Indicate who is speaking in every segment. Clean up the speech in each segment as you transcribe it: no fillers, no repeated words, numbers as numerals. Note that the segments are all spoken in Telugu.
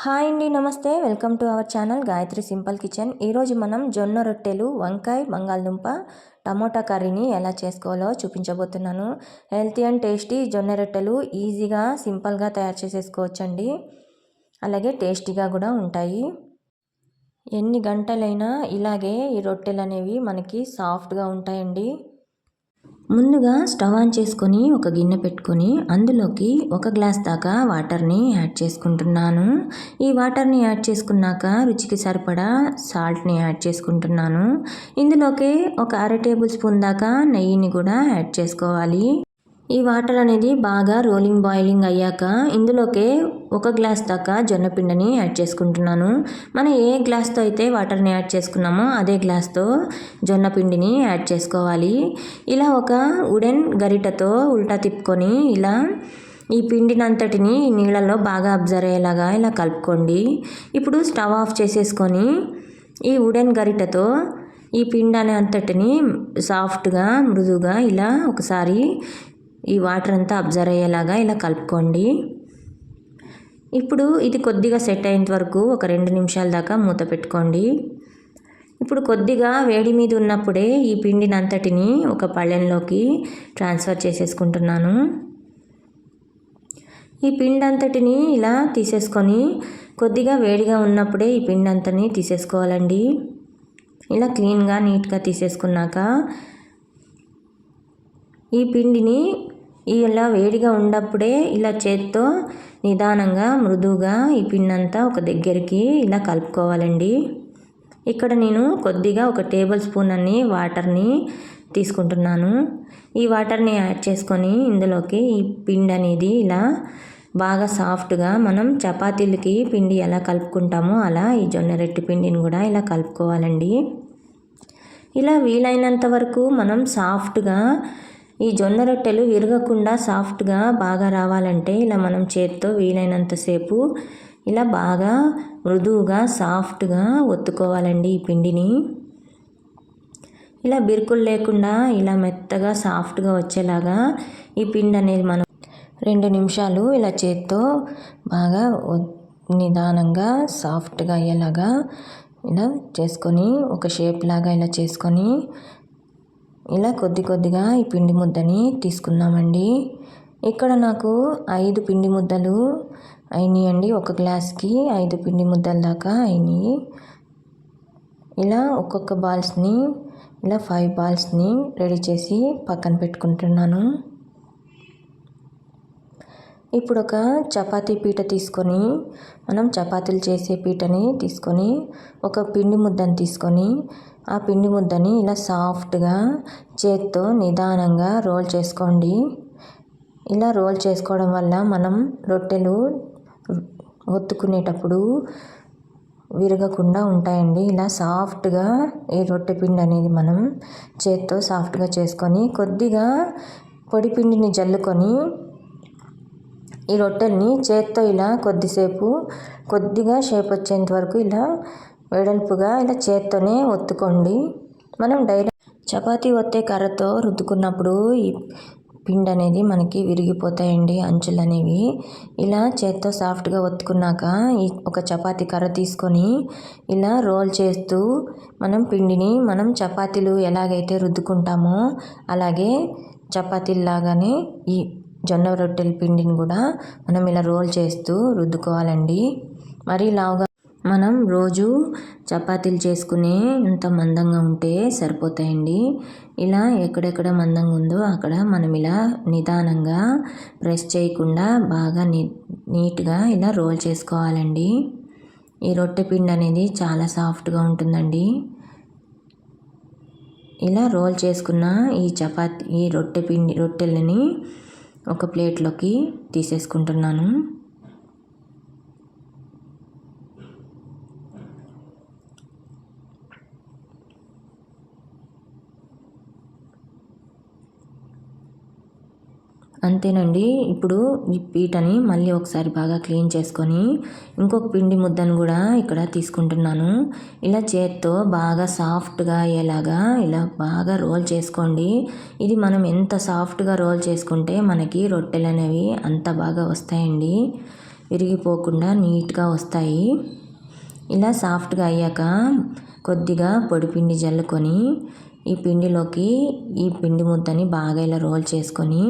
Speaker 1: హాయ్ అండి, నమస్తే. Welcome to our channel Gayatri simple kitchen. ఈరోజు మనం జొన్న రొట్టెలు, వంకాయ, బంగాళదుంప, టమోటా కర్రీని ఎలా చేసుకోవాలో చూపించబోతున్నాను. హెల్తీ అండ్ టేస్టీ జొన్న రొట్టెలు ఈజీగా సింపుల్గా తయారు చేసేసుకోవచ్చండి. అలాగే టేస్టీగా కూడా ఉంటాయి. ఎన్ని గంటలైనా ఇలాగే ఈ రొట్టెలు అనేవి మనకి సాఫ్ట్గా ఉంటాయండి. ముందుగా స్టవ్ ఆన్ చేసుకొని ఒక గిన్నె పెట్టుకొని అందులోకి 1 గ్లాస్ దాకా వాటర్ని యాడ్ చేసుకుంటున్నాను. ఈ వాటర్ని యాడ్ చేసుకున్నాక రుచికి సరిపడా సాల్ట్ని యాడ్ చేసుకుంటున్నాను. ఇందులోకి ఒక 1/2 టేబుల్ స్పూన్ దాకా నెయ్యిని కూడా యాడ్ చేసుకోవాలి. ఈ వాటర్ అనేది బాగా బాయిలింగ్ అయ్యాక ఇందులోకే 1 గ్లాస్ దాకా జొన్నపిండిని యాడ్ చేసుకుంటున్నాను. మనం ఏ గ్లాస్తో అయితే వాటర్ని యాడ్ చేసుకున్నామో అదే గ్లాస్తో జొన్నపిండిని యాడ్ చేసుకోవాలి. ఇలా ఒక వుడెన్ గరిటతో ఉల్టా తిప్పుకొని ఇలా ఈ పిండినంతటిని నీళ్ళలో బాగా అబ్జర్వ్ అయ్యేలాగా ఇలా కలుపుకోండి. ఇప్పుడు స్టవ్ ఆఫ్ చేసేసుకొని ఈ వుడెన్ గరిటతో ఈ పిండి అంతటిని సాఫ్ట్గా మృదువుగా ఇలా ఒకసారి ఈ వాటర్ అంతా అబ్జర్వ్ అయ్యేలాగా ఇలా కలుపుకోండి. ఇప్పుడు ఇది కొద్దిగా సెట్ అయ్యేంత వరకు ఒక 2 నిమిషాల దాకా మూత పెట్టుకోండి. ఇప్పుడు కొద్దిగా వేడి మీద ఉన్నప్పుడే ఈ పిండిని అంతటిని ఒక పళ్ళెంలోకి ట్రాన్స్ఫర్ చేసేసుకుంటున్నాను. ఈ పిండి అంతటిని ఇలా తీసేసుకొని కొద్దిగా వేడిగా ఉన్నప్పుడే ఈ పిండి అంతని తీసేసుకోవాలండి. ఇలా క్లీన్గా నీట్గా తీసేసుకున్నాక ఈ పిండిని ఇలా వేడిగా ఉన్నప్పుడే ఇలా చేత్తో నిదానంగా మృదువుగా ఈ పిండి అంతా ఒక దగ్గరికి ఇలా కలుపుకోవాలండి. ఇక్కడ నేను కొద్దిగా 1 టేబుల్ స్పూన్ అన్ని వాటర్ని తీసుకుంటున్నాను. ఈ వాటర్ని యాడ్ చేసుకొని ఇందులోకి ఈ పిండి అనేది ఇలా బాగా సాఫ్ట్గా మనం చపాతీలకి పిండి ఎలా కలుపుకుంటామో అలా ఈ జొన్న రొట్టె పిండిని కూడా ఇలా కలుపుకోవాలండి. ఇలా వీలైనంత వరకు మనం సాఫ్ట్గా ఈ జొన్న రొట్టెలు విరగకుండా సాఫ్ట్గా బాగా రావాలంటే ఇలా మనం చేత్తో వీలైనంతసేపు ఇలా బాగా మృదువుగా సాఫ్ట్గా ఒత్తుకోవాలండి ఈ పిండిని. ఇలా బిరుకులు లేకుండా ఇలా మెత్తగా సాఫ్ట్గా వచ్చేలాగా ఈ పిండి అనేది మనం 2 నిమిషాలు ఇలా చేత్తో బాగా నిదానంగా సాఫ్ట్గా అయ్యేలాగా ఇలా చేసుకొని ఒక షేప్ లాగా ఇలా చేసుకొని ఇలా కొద్దిగా ఈ పిండి ముద్దని తీసుకున్నామండి. ఇక్కడ నాకు 5 పిండి ముద్దలు అయినాయండి. 1 గ్లాస్కి 5 పిండి ముద్దల దాకా అయినాయి. ఇలా ఒక్కొక్క బాల్స్ని ఇలా 5 బాల్స్ని రెడీ చేసి పక్కన పెట్టుకుంటున్నాను. ఇప్పుడు ఒక చపాతీ పీట తీసుకొని మనం చపాతీలు చేసే పీటని తీసుకొని ఒక పిండి ముద్దను తీసుకొని ఆ పిండి ముద్దని ఇలా సాఫ్ట్గా చేత్తో నిదానంగా రోల్ చేసుకోండి. ఇలా రోల్ చేసుకోవడం వల్ల మనం రొట్టెలు ఒత్తుకునేటప్పుడు విరగకుండా ఉంటాయండి. ఇలా సాఫ్ట్గా ఈ రొట్టె పిండి అనేది మనం చేత్తో సాఫ్ట్గా చేసుకొని కొద్దిగా పొడి పిండిని జల్లుకొని ఈ రొట్టెల్ని చేత్తో ఇలా కొద్దిగా షేప్ వచ్చేంత వరకు ఇలా వెడల్పుగా ఇలా చేత్తోనే ఒత్తుకోండి. మనం డైరెక్ట్ చపాతీ ఒత్తే కర్రతో రుద్దుకున్నప్పుడు ఈ పిండి అనేది మనకి విరిగిపోతాయండి అంచులు అనేవి. ఇలా చేత్తో సాఫ్ట్గా ఒత్తుకున్నాక ఈ ఒక చపాతీ కర్ర తీసుకొని ఇలా రోల్ చేస్తూ మనం పిండిని మనం చపాతీలు ఎలాగైతే రుద్దుకుంటామో అలాగే చపాతీలాగానే ఈ జొన్న రొట్టెల పిండిని కూడా మనం ఇలా రోల్ చేస్తూ రుద్దుకోవాలండి. మరి లావుగా మనం రోజు చపాతీలు చేసుకునే అంత మందంగా ఉంటే సరిపోతాయండి. ఇలా ఎక్కడెక్కడ మందంగా ఉందో అక్కడ మనం ఇలా నిదానంగా ప్రెస్ చేయకుండా బాగా నీట్గా ఇలా రోల్ చేసుకోవాలండి. ఈ రొట్టె పిండి అనేది చాలా సాఫ్ట్గా ఉంటుందండి. ఇలా రోల్ చేసుకున్న ఈ రొట్టెలని ఒక ప్లేట్లోకి తీసేసుకుంటున్నాను. అంతేనండి. ఇప్పుడు ఈ పీటని మళ్ళీ ఒకసారి బాగా క్లీన్ చేసుకొని ఇంకొక పిండి ముద్దను కూడా ఇక్కడ తీసుకుంటున్నాను. ఇలా చేత్తో బాగా సాఫ్ట్గా అయ్యేలాగా ఇలా బాగా రోల్ చేసుకోండి. ఇది మనం ఎంత సాఫ్ట్గా రోల్ చేసుకుంటే మనకి రొట్టెలు అనేవి అంత బాగా వస్తాయండి. విరిగిపోకుండా నీట్గా వస్తాయి. ఇలా సాఫ్ట్గా అయ్యాక కొద్దిగా పొడిపిండి జల్లుకొని ఈ పిండిలోకి ఈ పిండి ముద్దని బాగా ఇలా రోల్ చేసుకొని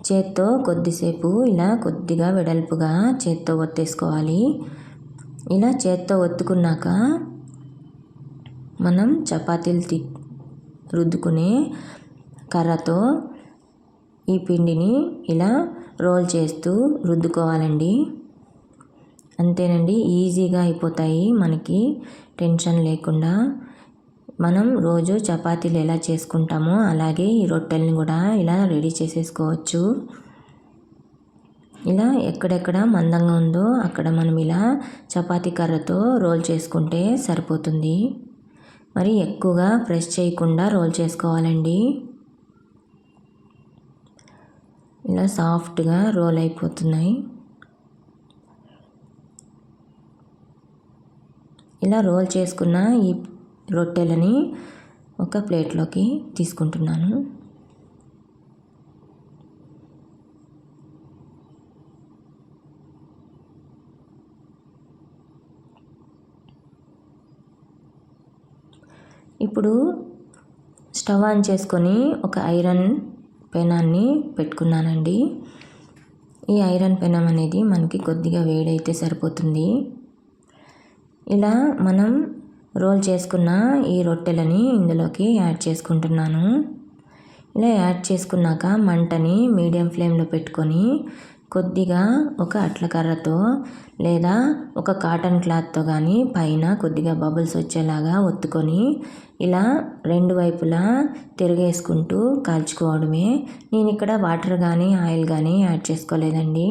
Speaker 1: చేత్తో కొద్దిసేపు ఇలా కొద్దిగా వెడల్పుగా చేత్తో ఒత్తేసుకోవాలి. ఇలా చేత్తో ఒత్తుకున్నాక మనం చపాతీలు రుద్దుకునే కర్రతో ఈ పిండిని ఇలా రోల్ చేస్తూ రుద్దుకోవాలండి. అంతేనండి, ఈజీగా అయిపోతాయి మనకి టెన్షన్ లేకుండా. మనం రోజు చపాతీలు ఎలా చేసుకుంటామో అలాగే ఈ రొట్టెల్ని కూడా ఇలా రెడీ చేసేసుకోవచ్చు. ఇలా ఎక్కడెక్కడ మందంగా ఉందో అక్కడ మనం ఇలా చపాతీ కర్రతో రోల్ చేసుకుంటే సరిపోతుంది. మరి ఎక్కువగా ప్రెస్ చేయకుండా రోల్ చేసుకోవాలండి. ఇలా సాఫ్ట్గా రోల్ అయిపోతున్నాయి. ఇలా రోల్ చేసుకున్న ఈ రొట్టెలని ఒక ప్లేట్లోకి తీసుకుంటున్నాను. ఇప్పుడు స్టవ్ ఆన్ చేసుకొని ఒక ఐరన్ పెనాన్ని పెట్టుకున్నానండి. ఈ ఐరన్ పెనం అనేది మనకి కొద్దిగా వేడైతే సరిపోతుంది. ఇలా మనం రోల్ చేసుకున్న ఈ రొట్టెలని ఇందులోకి యాడ్ చేసుకుంటున్నాను. ఇలా యాడ్ చేసుకున్నాక మంటని మీడియం ఫ్లేమ్లో పెట్టుకొని కొద్దిగా ఒక అట్ల కర్రతో లేదా ఒక కాటన్ క్లాత్తో కానీ పైన కొద్దిగా బబుల్స్ వచ్చేలాగా ఒత్తుకొని ఇలా రెండు వైపులా తిరగేసుకుంటూ కాల్చుకోవడమే. నేను ఇక్కడ వాటర్ కానీ ఆయిల్ కానీ యాడ్ చేసుకోలేదండి.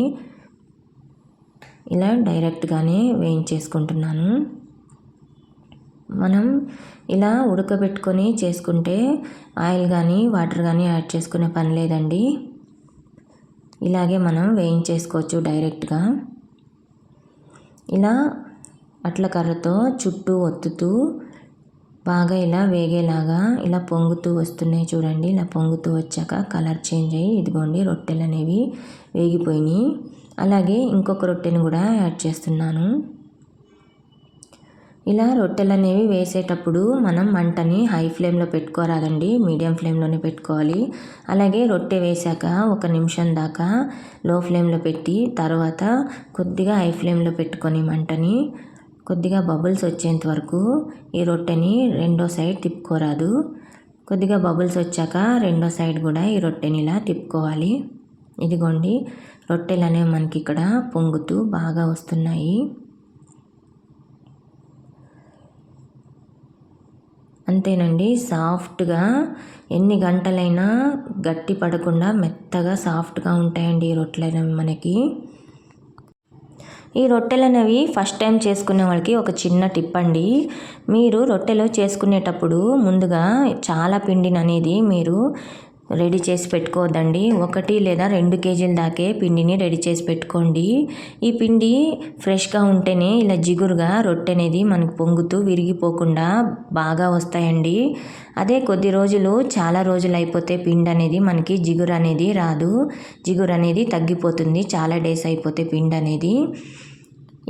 Speaker 1: ఇలా డైరెక్ట్గానే వేయించేసుకుంటున్నాను. మనం ఇలా ఉడకబెట్టుకొని చేసుకుంటే ఆయిల్ కానీ వాటర్ కానీ యాడ్ చేసుకునే పని లేదండి. ఇలాగే మనం వేయించేసుకోవచ్చు డైరెక్ట్గా. ఇలా అట్ల కర్రతో చుట్టూ ఒత్తుతూ బాగా ఇలా వేగేలాగా ఇలా పొంగుతూ వస్తున్నాయి చూడండి. ఇలా పొంగుతూ వచ్చాక కలర్ చేంజ్ అయ్యి ఇదిగోండి రొట్టెలు అనేవి వేగిపోయినాయి. అలాగే ఇంకొక రొట్టెని కూడా యాడ్ చేస్తున్నాను. ఇలా రొట్టెలు అనేవి వేసేటప్పుడు మనం మంటని హై ఫ్లేమ్లో పెట్టుకోరాదండి, మీడియం ఫ్లేమ్లోనే పెట్టుకోవాలి. అలాగే రొట్టె వేసాక 1 నిమిషం దాకా లో ఫ్లేమ్లో పెట్టి తర్వాత కొద్దిగా హై ఫ్లేమ్లో పెట్టుకొని మంటని కొద్దిగా బబుల్స్ వచ్చేంత వరకు ఈ రొట్టెని రెండో సైడ్ తిప్పుకోరాదు. కొద్దిగా బబుల్స్ వచ్చాక రెండో సైడ్ కూడా ఈ రొట్టెని ఇలా తిప్పుకోవాలి. ఇదిగోండి రొట్టెలు అనేవి మనకి ఇక్కడ పొంగుతూ బాగా వస్తున్నాయి. అంతేనండి, సాఫ్ట్గా ఎన్ని గంటలైనా గట్టి పడకుండా మెత్తగా సాఫ్ట్గా ఉంటాయండి ఈ రొట్టెలు అనేవి మనకి. ఈ రొట్టెలు అనేవి ఫస్ట్ టైం చేసుకునే వాళ్ళకి ఒక చిన్న టిప్ అండి. మీరు రొట్టెలు చేసుకునేటప్పుడు ముందుగా చాలా పిండిని అనేది మీరు రెడీ చేసి పెట్టుకోవద్దండి. 1 లేదా 2 కేజీల దాకే పిండిని రెడీ చేసి పెట్టుకోండి. ఈ పిండి ఫ్రెష్గా ఉంటేనే ఇలా జిగురుగా రొట్టె అనేది మనకు పొంగుతూ విరిగిపోకుండా బాగా వస్తాయండి. అదే కొద్ది రోజులు చాలా రోజులు అయిపోతే పిండి అనేది మనకి జిగురు అనేది రాదు, జిగురు అనేది తగ్గిపోతుంది. చాలా డేస్ అయిపోతే పిండి అనేది.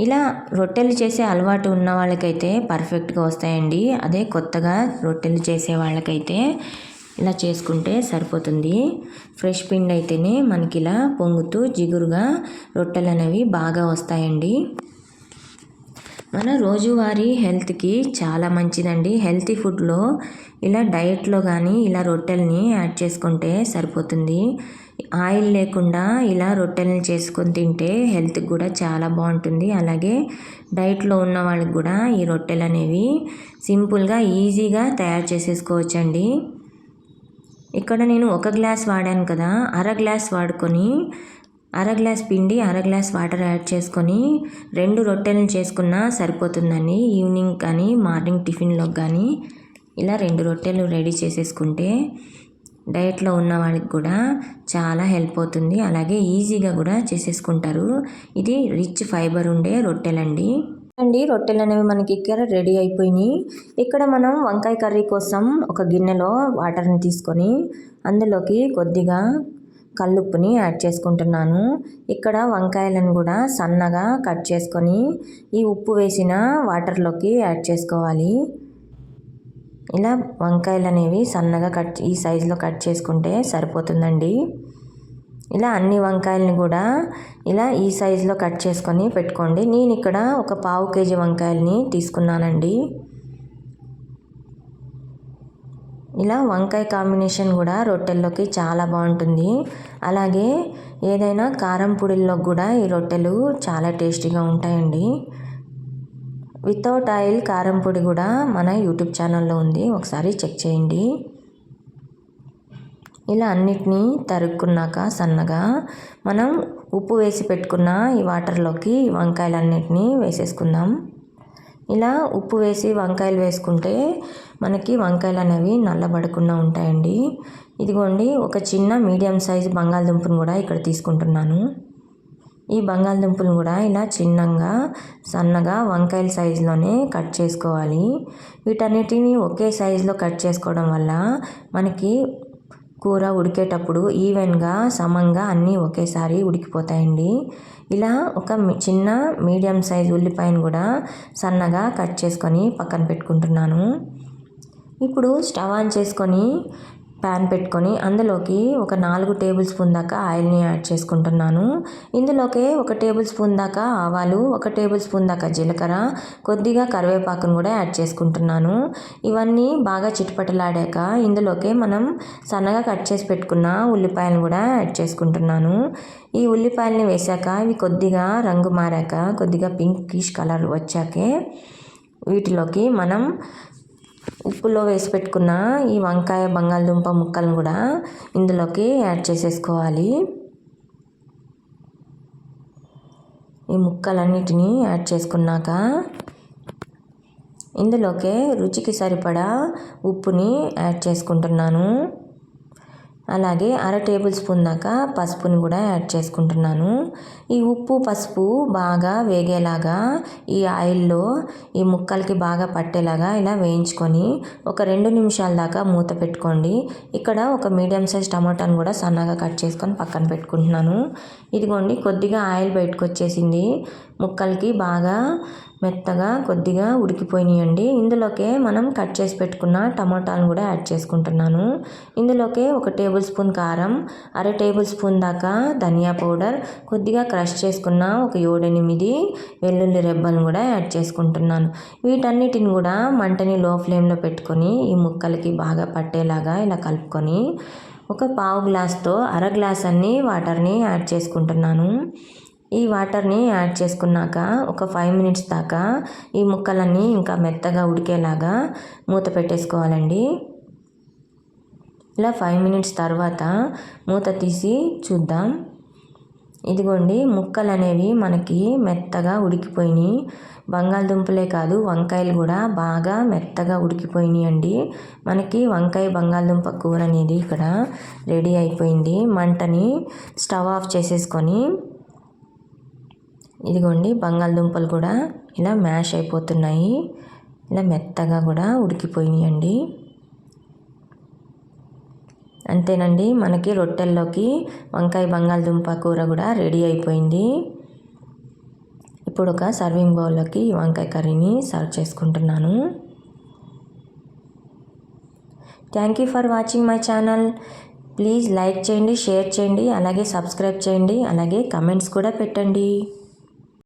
Speaker 1: ఇలా రొట్టెలు చేసే అలవాటు ఉన్న వాళ్ళకైతే పర్ఫెక్ట్గా వస్తాయండి. అదే కొత్తగా రొట్టెలు చేసే వాళ్ళకైతే ఇలా చేసుకుంటే సరిపోతుంది. ఫ్రెష్ పిండి అయితేనే మనకి ఇలా పొంగుతూ జిగురుగా రొట్టెలు అనేవి బాగా వస్తాయండి. మన రోజువారీ హెల్త్కి చాలా మంచిదండి. హెల్తీ ఫుడ్లో ఇలా డైట్లో కానీ ఇలా రొట్టెల్ని యాడ్ చేసుకుంటే సరిపోతుంది. ఆయిల్ లేకుండా ఇలా రొట్టెల్ని చేసుకొని తింటే హెల్త్కి కూడా చాలా బాగుంటుంది. అలాగే డైట్లో ఉన్న వాళ్ళకి కూడా ఈ రొట్టెలు అనేవి సింపుల్గా ఈజీగా తయారు చేసేసుకోవచ్చండి. ఇక్కడ నేను 1 గ్లాస్ వాడాను కదా, 1/2 గ్లాస్ వాడుకొని 1/2 గ్లాస్ పిండి 1/2 గ్లాస్ వాటర్ యాడ్ చేసుకొని 2 రొట్టెలను చేసుకున్నా సరిపోతుందండి. ఈవినింగ్ కానీ మార్నింగ్ టిఫిన్లోకి కానీ ఇలా 2 రొట్టెలు రెడీ చేసేసుకుంటే డయట్లో ఉన్న వాళ్ళకి కూడా చాలా హెల్ప్ అవుతుంది. అలాగే ఈజీగా కూడా చేసేసుకుంటారు. ఇది రిచ్ ఫైబర్ ఉండే రొట్టెలండి. రొట్టెలు అనేవి మనకి ఇక్కడ రెడీ అయిపోయినాయి. ఇక్కడ మనం వంకాయ కర్రీ కోసం ఒక గిన్నెలో వాటర్ని తీసుకొని అందులోకి కొద్దిగా కల్లుప్పుని యాడ్ చేసుకుంటున్నాను. ఇక్కడ వంకాయలను కూడా సన్నగా కట్ చేసుకొని ఈ ఉప్పు వేసిన వాటర్లోకి యాడ్ చేసుకోవాలి. ఇలా వంకాయలు అనేవి సన్నగా ఈ సైజులో కట్ చేసుకుంటే సరిపోతుందండి. ఇలా అన్ని వంకాయలని కూడా ఇలా ఈ సైజులో కట్ చేసుకొని పెట్టుకోండి. నేను ఇక్కడ ఒక 1/2 kg వంకాయలని తీసుకున్నానండి. ఇలా వంకాయ కాంబినేషన్ కూడా రొట్టెల్లోకి చాలా బాగుంటుంది. అలాగే ఏదైనా కారం పొడిల్లో కూడా ఈ రొట్టెలు చాలా టేస్టీగా ఉంటాయండి. వితౌట్ ఆయిల్ కారం పొడి కూడా మన యూట్యూబ్ ఛానల్లో ఉంది, ఒకసారి చెక్ చేయండి. ఇలా అన్నిటినీ తరుక్కున్నాక సన్నగా మనం ఉప్పు వేసి పెట్టుకున్న ఈ వాటర్లోకి వంకాయలన్నిటినీ వేసేసుకుందాం. ఇలా ఉప్పు వేసి వంకాయలు వేసుకుంటే మనకి వంకాయలు అనేవి నల్లబడకుండా ఉంటాయండి. ఇదిగోండి, ఒక చిన్న మీడియం సైజు బంగాళదుంపను కూడా ఇక్కడ తీసుకుంటున్నాను. ఈ బంగాళదుంపలు కూడా ఇలా చిన్నగా సన్నగా వంకాయల సైజులోనే కట్ చేసుకోవాలి. వీటన్నిటిని ఒకే సైజులో కట్ చేసుకోవడం వల్ల మనకి కూర ఉడికేటప్పుడు ఈవెన్గా సమంగా అన్నీ ఒకేసారి ఉడికిపోతాయండి. ఇలా ఒక చిన్న మీడియం సైజ్ ఉల్లిపాయను కూడా సన్నగా కట్ చేసుకొని పక్కన పెట్టుకుంటున్నాను. ఇప్పుడు స్టవ్ ఆన్ చేసుకొని ప్యాన్ పెట్టుకొని అందులోకి ఒక 4 టేబుల్ స్పూన్ దాకా ఆయిల్ని యాడ్ చేసుకుంటున్నాను. ఇందులోకి 1 టేబుల్ స్పూన్ దాకా ఆవాలు, 1 టేబుల్ స్పూన్ దాకా జీలకర్ర, కొద్దిగా కరివేపాకును కూడా యాడ్ చేసుకుంటున్నాను. ఇవన్నీ బాగా చిటపటలాడాక ఇందులోకి మనం సన్నగా కట్ చేసి పెట్టుకున్న ఉల్లిపాయలను కూడా యాడ్ చేసుకుంటున్నాను. ఈ ఉల్లిపాయలని వేసాక ఇవి కొద్దిగా రంగు మారాక కొద్దిగా పింకిష్ కలర్ వచ్చాకే వీటిలోకి మనం ఉప్పులో వేసి పెట్టుకున్న ఈ వంకాయ బంగాళదుంప ముక్కలను కూడా ఇందులోకి యాడ్ చేసేసుకోవాలి. ఈ ముక్కలన్నిటినీ యాడ్ చేసుకున్నాక ఇందులోకి రుచికి సరిపడా ఉప్పుని యాడ్ చేసుకుంటున్నాను. అలాగే 1/2 టేబుల్ స్పూన్ దాకా పసుపుని కూడా యాడ్ చేసుకుంటున్నాను. ఈ ఉప్పు పసుపు బాగా వేగేలాగా ఈ ఆయిల్లో ఈ ముక్కలకి బాగా పట్టేలాగా ఇలా వేయించుకొని ఒక 2 నిమిషాల దాకా మూత పెట్టుకోండి. ఇక్కడ ఒక మీడియం సైజ్ టమాటాను కూడా సన్నగా కట్ చేసుకొని పక్కన పెట్టుకుంటున్నాను. ఇదిగోండి, కొద్దిగా ఆయిల్ బయటకు వచ్చేసింది. ముక్కలకి బాగా మెత్తగా కొద్దిగా ఉడికిపోయినాయండి. ఇందులోకే మనం కట్ చేసి పెట్టుకున్న టమాటాలను కూడా యాడ్ చేసుకుంటున్నాను. ఇందులోకే 1 టేబుల్ స్పూన్ కారం, 1/2 టేబుల్ స్పూన్ దాకా ధనియా పౌడర్, కొద్దిగా క్రష్ చేసుకున్న ఒక 7-8 వెల్లుల్లి రెబ్బలను కూడా యాడ్ చేసుకుంటున్నాను. వీటన్నిటిని కూడా మంటని లో ఫ్లేమ్లో పెట్టుకొని ఈ ముక్కలకి బాగా పట్టేలాగా ఇలా కలుపుకొని ఒక 1/2 గ్లాస్తో 1/2 గ్లాస్ అన్ని వాటర్ని యాడ్ చేసుకుంటున్నాను. ఈ వాటర్ని యాడ్ చేసుకున్నాక ఒక 5 మినిట్స్ దాకా ఈ ముక్కలన్నీ ఇంకా మెత్తగా ఉడికేలాగా మూత పెట్టేసుకోవాలండి. ఇలా 5 మినిట్స్ తర్వాత మూత తీసి చూద్దాం. ఇదిగోండి, ముక్కలు అనేవి మనకి మెత్తగా ఉడికిపోయినాయి. బంగాళదుంపలే కాదు వంకాయలు కూడా బాగా మెత్తగా ఉడికిపోయినాయండి. మనకి వంకాయ బంగాళదుంప కూర అనేది ఇక్కడ రెడీ అయిపోయింది. మంటని స్టవ్ ఆఫ్ చేసేసుకొని ఇదిగోండి, బంగాళదుంపలు కూడా ఇలా మ్యాష్ అయిపోతున్నాయి. ఇలా మెత్తగా కూడా ఉడికిపోయినాయండి. అంతేనండి, మనకి రొట్టెల్లోకి వంకాయ బంగాళదుంప కూర కూడా రెడీ అయిపోయింది. ఇప్పుడు ఒక సర్వింగ్ బౌల్లోకి వంకాయ కర్రీని సర్వ్ చేసుకుంటున్నాను. Thank you for watching my channel. Please like చేయండి, షేర్ చేయండి, అలాగే సబ్స్క్రైబ్ చేయండి, అలాగే కమెంట్స్ కూడా పెట్టండి.